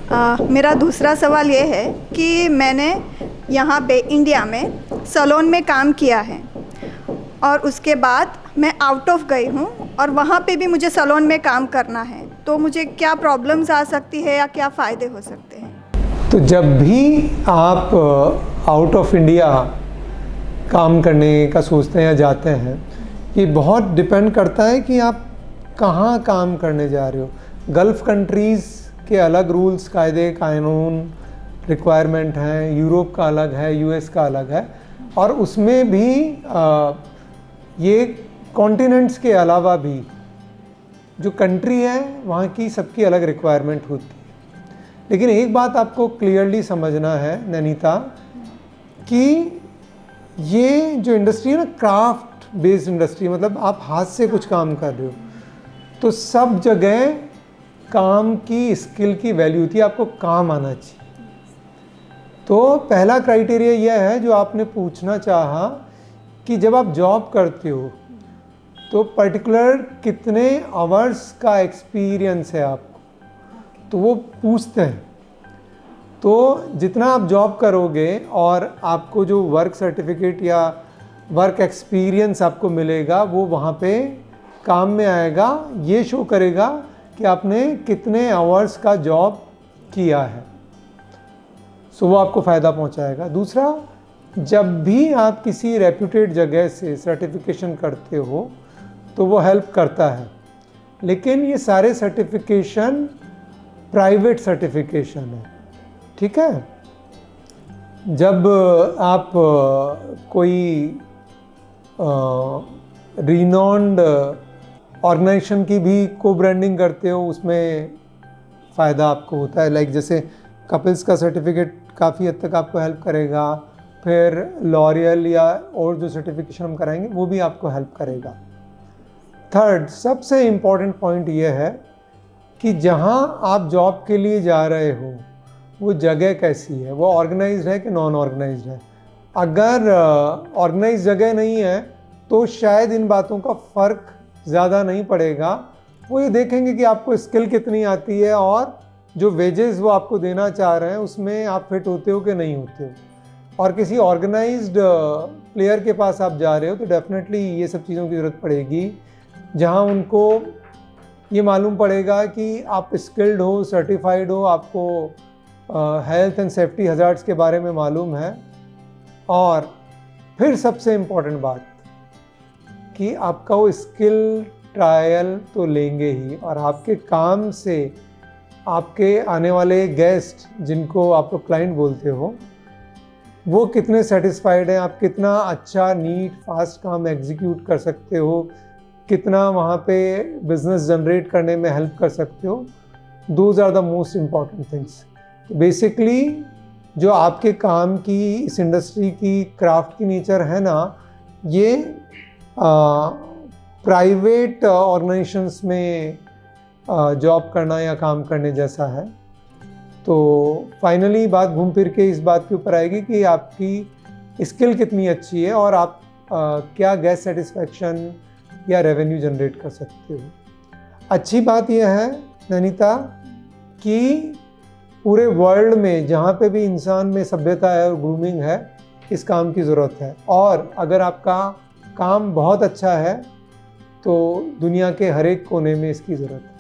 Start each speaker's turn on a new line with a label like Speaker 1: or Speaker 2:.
Speaker 1: मेरा दूसरा सवाल ये है कि मैंने यहाँ पे इंडिया में सैलून में काम किया है और उसके बाद मैं आउट ऑफ गई हूँ और वहाँ पे भी मुझे सैलून में काम करना है, तो मुझे क्या प्रॉब्लम्स आ सकती है या क्या फ़ायदे हो सकते हैं?
Speaker 2: तो जब भी आप आउट ऑफ इंडिया काम करने का सोचते हैं या जाते हैं, ये बहुत डिपेंड करता है कि आप कहाँ काम करने जा रहे हो। गल्फ़ कंट्रीज़ के अलग रूल्स, कायदे कानून, रिक्वायरमेंट हैं, यूरोप का अलग है, यूएस का अलग है, और उसमें भी ये कॉन्टिनेंट्स के अलावा भी जो कंट्री है वहाँ की सबकी अलग रिक्वायरमेंट होती है। लेकिन एक बात आपको क्लियरली समझना है नैनीता, कि ये जो इंडस्ट्री है ना, क्राफ्ट बेस्ड इंडस्ट्री, मतलब आप हाथ से कुछ काम कर रहे हो, तो सब जगह काम की, स्किल की वैल्यू होती है, आपको काम आना चाहिए। तो पहला क्राइटेरिया यह है जो आपने पूछना चाहा कि जब आप जॉब करते हो तो पर्टिकुलर कितने आवर्स का एक्सपीरियंस है आपको, तो वो पूछते हैं। तो जितना आप जॉब करोगे और आपको जो वर्क सर्टिफिकेट या वर्क एक्सपीरियंस आपको मिलेगा, वो वहाँ पे काम में आएगा, ये शो करेगा कि आपने कितने आवर्स का जॉब किया है। सो वो आपको फ़ायदा पहुँचाएगा। दूसरा, जब भी आप किसी रेप्यूटेड जगह से सर्टिफिकेशन करते हो तो वो हेल्प करता है, लेकिन ये सारे सर्टिफिकेशन प्राइवेट सर्टिफिकेशन है, ठीक है। जब आप कोई रिनॉन्ड ऑर्गेनाइजेशन की भी को ब्रांडिंग करते हो, उसमें फ़ायदा आपको होता है। लाइक जैसे कपिल्स का सर्टिफिकेट काफ़ी हद तक आपको हेल्प करेगा, फिर लॉरियल या और जो सर्टिफिकेशन हम कराएंगे वो भी आपको हेल्प करेगा। थर्ड, सबसे इम्पॉर्टेंट पॉइंट ये है कि जहाँ आप जॉब के लिए जा रहे हो वो जगह कैसी है, वो ऑर्गेनाइज्ड है कि नॉन ऑर्गेनाइज्ड है। अगर ऑर्गेनाइज्ड जगह नहीं है तो शायद इन बातों का फ़र्क ज़्यादा नहीं पड़ेगा। वो ये देखेंगे कि आपको स्किल कितनी आती है और जो वेजेस वो आपको देना चाह रहे हैं उसमें आप फिट होते हो कि नहीं होते हो। और किसी ऑर्गेनाइज्ड प्लेयर के पास आप जा रहे हो तो डेफिनेटली ये सब चीज़ों की ज़रूरत पड़ेगी, जहाँ उनको ये मालूम पड़ेगा कि आप स्किल्ड हो, सर्टिफाइड हो, आपको हेल्थ एंड सेफ्टी हज़ार्ड्स के बारे में मालूम है। और फिर सबसे इम्पॉर्टेंट बात कि आपका वो स्किल ट्रायल तो लेंगे ही, और आपके काम से आपके आने वाले गेस्ट, जिनको आप लोग क्लाइंट बोलते हो, वो कितने सेटिस्फाइड हैं, आप कितना अच्छा नीट फास्ट काम एग्जीक्यूट कर सकते हो, कितना वहाँ पे बिजनेस जनरेट करने में हेल्प कर सकते हो। Those are the most important things. Basically जो आपके काम की, इस इंडस्ट्री की, क्राफ्ट की नेचर है ना, ये प्राइवेट ऑर्गेनाइजेशंस में जॉब करना या काम करने जैसा है। तो फाइनली बात घूम फिर के इस बात के ऊपर आएगी कि आपकी स्किल कितनी अच्छी है और आप क्या गेस्ट सेटिस्फैक्शन या रेवेन्यू जनरेट कर सकते हो। अच्छी बात यह है नैनीता कि पूरे वर्ल्ड में जहाँ पे भी इंसान में सभ्यता है और ग्रूमिंग है, इस काम की ज़रूरत है। और अगर आपका काम बहुत अच्छा है तो दुनिया के हर एक कोने में इसकी ज़रूरत है।